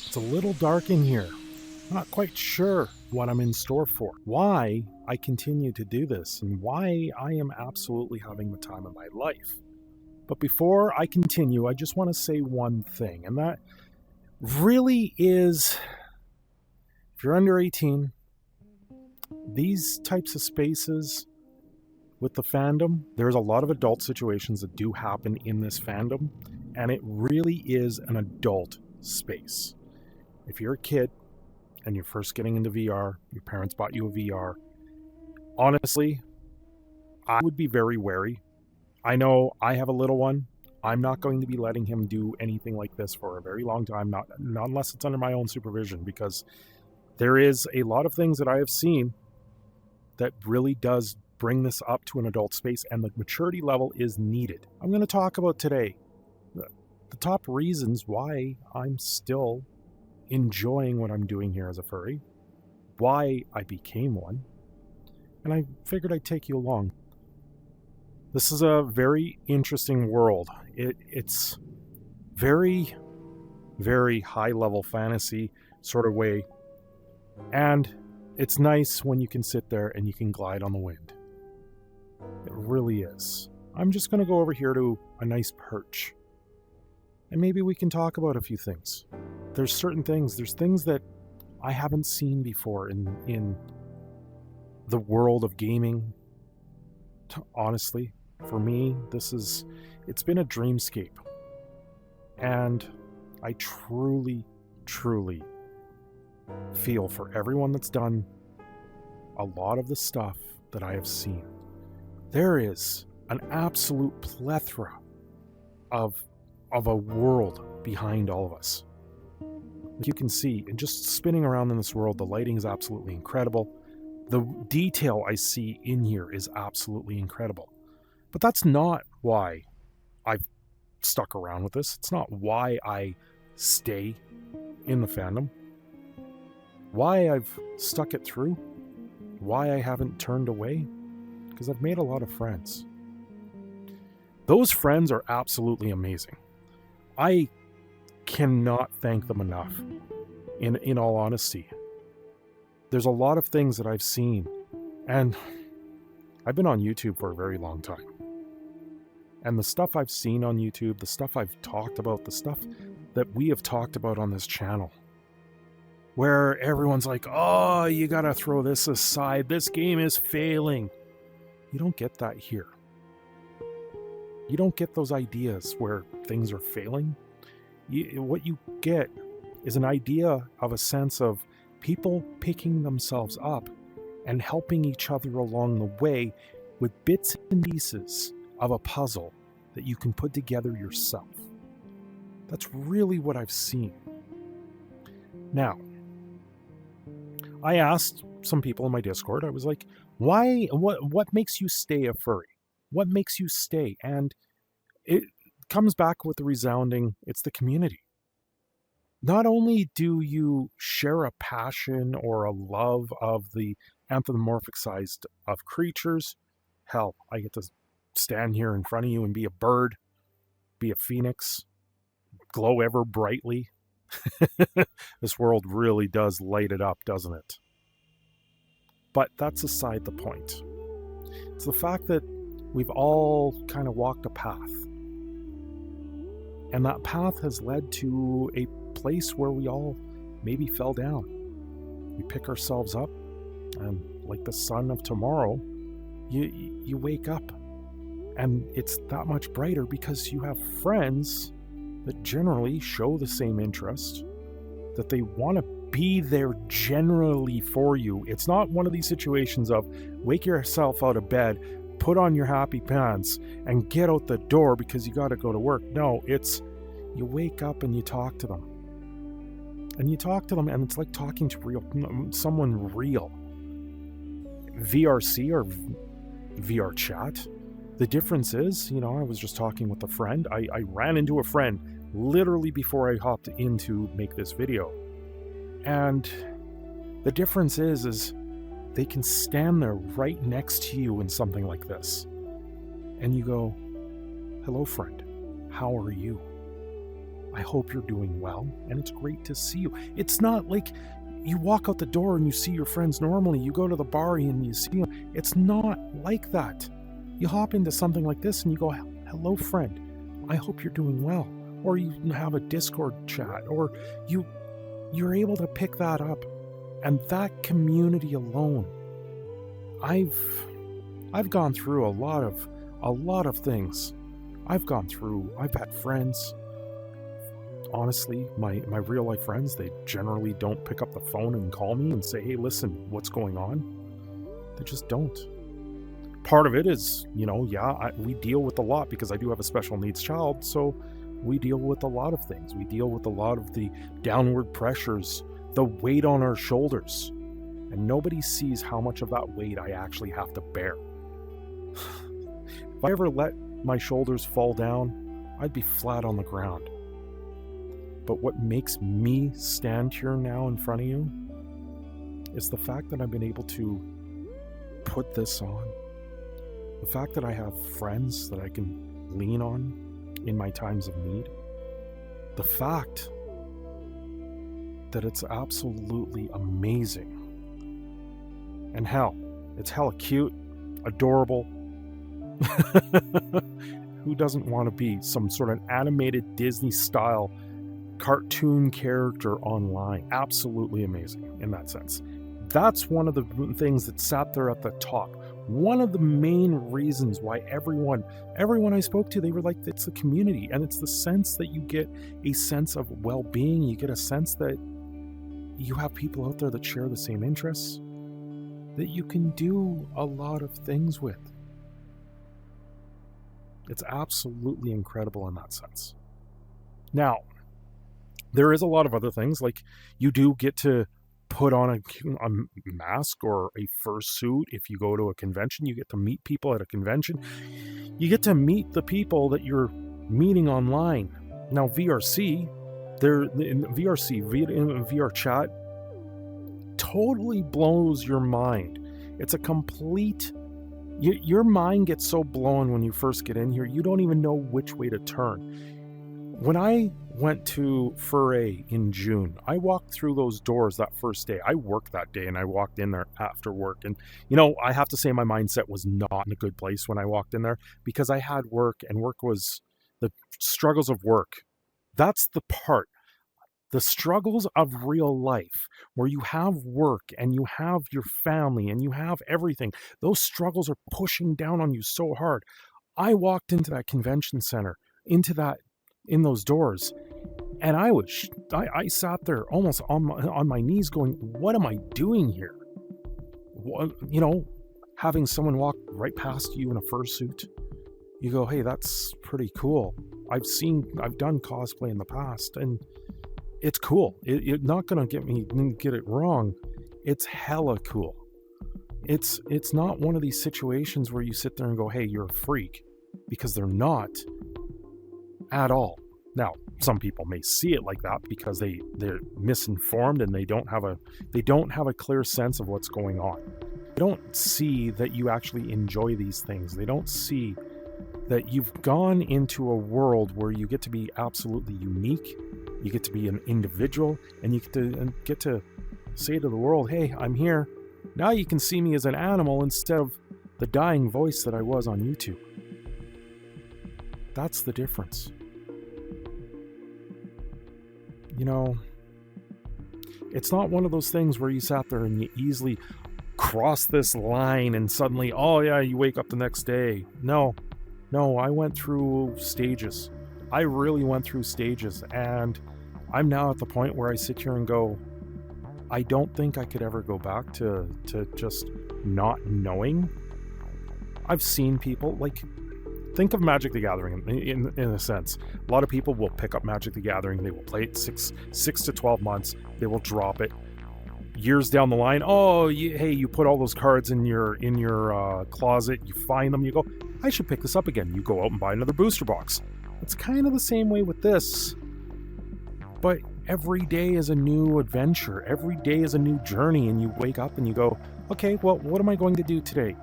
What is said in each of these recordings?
It's a little dark in here. I'm not quite sure what I'm in store for, why I continue to do this, and why I am absolutely having the time of my life. But before I continue, I just want to say one thing, and that really is, if you're under 18, these types of spaces with the fandom, there's a lot of adult situations that do happen in this fandom, and it really is an adult space. If you're a kid and you're first getting into VR, your parents bought you a VR, honestly, I would be very wary. I know I have a little one. I'm not going to be letting him do anything like this for a very long time, not unless it's under my own supervision, because there is a lot of things that I have seen that really does bring this up to an adult space, and the maturity level is needed. I'm going to talk about today the top reasons why I'm still enjoying what I'm doing here as a furry, why I became one, and I figured I'd take you along. This is a very interesting world. It's very, very high-level fantasy sort of way, and it's nice when you can sit there and you can glide on the wind. It really is. I'm just going to go over here to a nice perch, and maybe we can talk about a few things. There's things that I haven't seen before in the world of gaming. Honestly, for me, it's been a dreamscape. And I truly, truly feel for everyone that's done a lot of the stuff that I have seen. There is an absolute plethora of a world behind all of us. You can see, and just spinning around in this world, the lighting is absolutely incredible. The detail I see in here is absolutely incredible. But that's not why I've stuck around with this. It's not why I stay in the fandom. Why I've stuck it through. Why I haven't turned away. Because I've made a lot of friends. Those friends are absolutely amazing. I cannot thank them enough, in all honesty. There's a lot of things that I've seen, and I've been on YouTube for a very long time. And the stuff I've seen on YouTube, the stuff I've talked about, the stuff that we have talked about on this channel, where everyone's like, oh, you gotta throw this aside, this game is failing. You don't get that here. You don't get those ideas where things are failing. What you get is an idea of a sense of people picking themselves up and helping each other along the way with bits and pieces of a puzzle that you can put together yourself. That's really what I've seen. Now, I asked some people in my Discord, I was like, what makes you stay a furry? What makes you stay? And it comes back with the resounding, it's the community. Not only do you share a passion or a love of the anthropomorphic size of creatures, hell, I get to stand here in front of you and be a bird, be a phoenix, glow ever brightly. This world really does light it up, doesn't it? But that's aside the point. It's the fact that we've all kind of walked a path. And that path has led to a place where we all maybe fell down. We pick ourselves up, and like the sun of tomorrow, you wake up. And it's that much brighter because you have friends that generally show the same interest, that they want to be there generally for you. It's not one of these situations of wake yourself out of bed, put on your happy pants, and get out the door because you got to go to work. No, it's you wake up and you talk to them. And you talk to them, and it's like talking to someone real. VRC or vrchat. The difference is, I was just talking with a friend. I ran into a friend literally before I hopped in to make this video. And the difference is they can stand there right next to you in something like this. And you go, hello, friend. How are you? I hope you're doing well, and it's great to see you. It's not like you walk out the door and you see your friends normally. You go to the bar and you see them. It's not like that. You hop into something like this and you go, hello, friend. I hope you're doing well. Or you have a Discord chat, or you're able to pick that up. And that community alone, I've gone through a lot of things. I've had friends. Honestly, my real life friends, they generally don't pick up the phone and call me and say, hey, listen, what's going on? They just don't. Part of it is, we deal with a lot because I do have a special needs child, so we deal with a lot of things. We deal with a lot of the downward pressures, the weight on our shoulders, and nobody sees how much of that weight I actually have to bear. If I ever let my shoulders fall down, I'd be flat on the ground. But what makes me stand here now in front of you is the fact that I've been able to put this on. The fact that I have friends that I can lean on in my times of need. The fact that it's absolutely amazing. And hell, it's hella cute, adorable. Who doesn't want to be some sort of animated Disney style cartoon character online? Absolutely amazing in that sense. That's one of the things that sat there at the top. One of the main reasons why everyone I spoke to, they were like, it's the community, and it's the sense that you get a sense of well-being. You get a sense that you have people out there that share the same interests, that you can do a lot of things with. It's absolutely incredible in that sense. Now, there is a lot of other things, like you do get to put on a mask or a fursuit. If you go to a convention, you get to meet people at a convention. You get to meet the people that you're meeting online. Now, VRC, vrchat, totally blows your mind. It's a complete... Your mind gets so blown when you first get in here, you don't even know which way to turn. When I went to Furry in June, I walked through those doors that first day. I worked that day and I walked in there after work. And, I have to say my mindset was not in a good place when I walked in there because I had work, and work was the struggles of work. That's the part. The struggles of real life, where you have work and you have your family and you have everything. Those struggles are pushing down on you so hard. I walked into that convention center, in those doors, and I sat there almost on my knees going, what am I doing here? Having someone walk right past you in a fursuit, you go, hey, that's pretty cool. I've done cosplay in the past, and it's cool. It's not gonna get it wrong. It's hella cool. It's not one of these situations where you sit there and go, hey, you're a freak, because they're not at all. Now, some people may see it like that because they're misinformed and they don't have a clear sense of what's going on. They don't see that you actually enjoy these things. They don't see that you've gone into a world where you get to be absolutely unique. You get to be an individual, and you get to say to the world, hey, I'm here. Now you can see me as an animal instead of the dying voice that I was on YouTube. That's the difference. It's not one of those things where you sat there and you easily cross this line and suddenly, oh yeah, you wake up the next day. No, I went through stages. I really went through stages, and I'm now at the point where I sit here and go, I don't think I could ever go back to just not knowing. I've seen people, like, think of Magic the Gathering in a sense. A lot of people will pick up Magic the Gathering, they will play it 6 to 12 months, they will drop it. Years down the line, you put all those cards in your closet, you find them, you go, I should pick this up again. You go out and buy another booster box. It's kind of the same way with this. But every day is a new adventure. Every day is a new journey, and you wake up and you go, okay, well, what am I going to do today?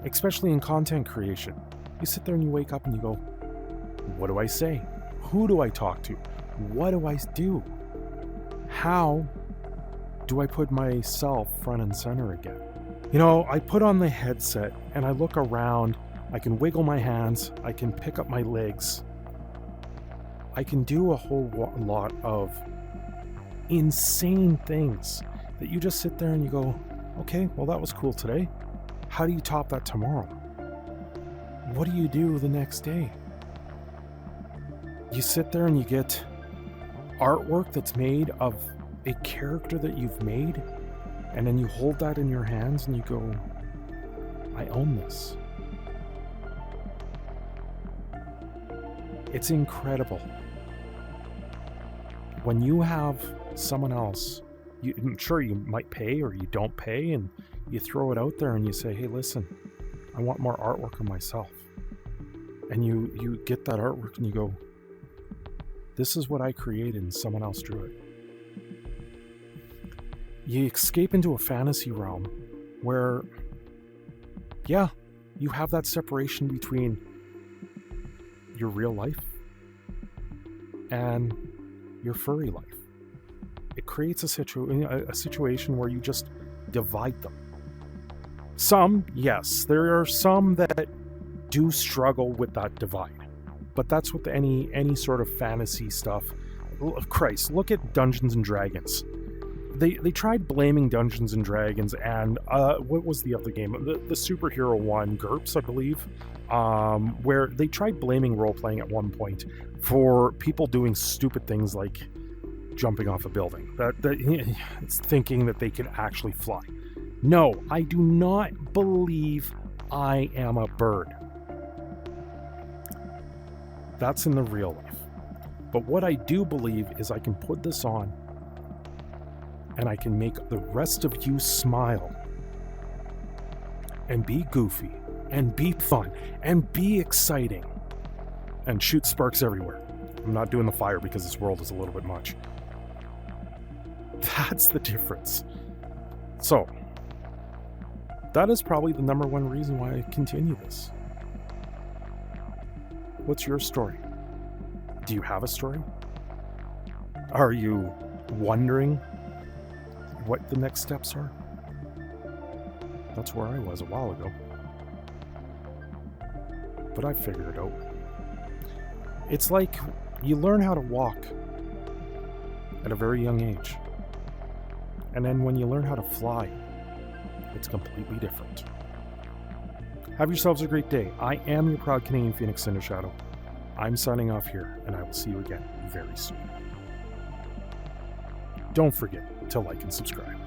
Especially in content creation. You sit there and you wake up and you go, what do I say? Who do I talk to? What do I do? How do I put myself front and center again? You know, I put on the headset and I look around. I can wiggle my hands. I can pick up my legs. I can do a whole lot of insane things that you just sit there and you go, okay, well, that was cool today. How do you top that tomorrow? What do you do the next day? You sit there and you get artwork that's made of a character that you've made, and then you hold that in your hands and you go, I own this. It's incredible. When you have someone else, I'm sure you might pay or you don't pay, and you throw it out there and you say, hey, listen, I want more artwork of myself. And you get that artwork and you go, this is what I created and someone else drew it. You escape into a fantasy realm where, yeah, you have that separation between your real life and your furry life. It creates a situation where you just divide them. Some, yes, there are some that do struggle with that divide. But that's with any sort of fantasy stuff. Christ, look at Dungeons and Dragons. They tried blaming Dungeons and Dragons and what was the other game? The superhero one, GURPS, I believe, where they tried blaming role-playing at one point for people doing stupid things like jumping off a building. It's thinking that they could actually fly. No, I do not believe I am a bird. That's in the real life. But what I do believe is I can put this on and I can make the rest of you smile and be goofy and be fun and be exciting and shoot sparks everywhere. I'm not doing the fire because this world is a little bit much. That's the difference. So, that is probably the number one reason why I continue this. What's your story? Do you have a story? Are you wondering what the next steps are? That's where I was a while ago. But I figured it out. It's like you learn how to walk at a very young age. And then when you learn how to fly, it's completely different. Have yourselves a great day. I am your proud Canadian Phoenix, Cindershadow. I'm signing off here, and I will see you again very soon. Don't forget to like and subscribe.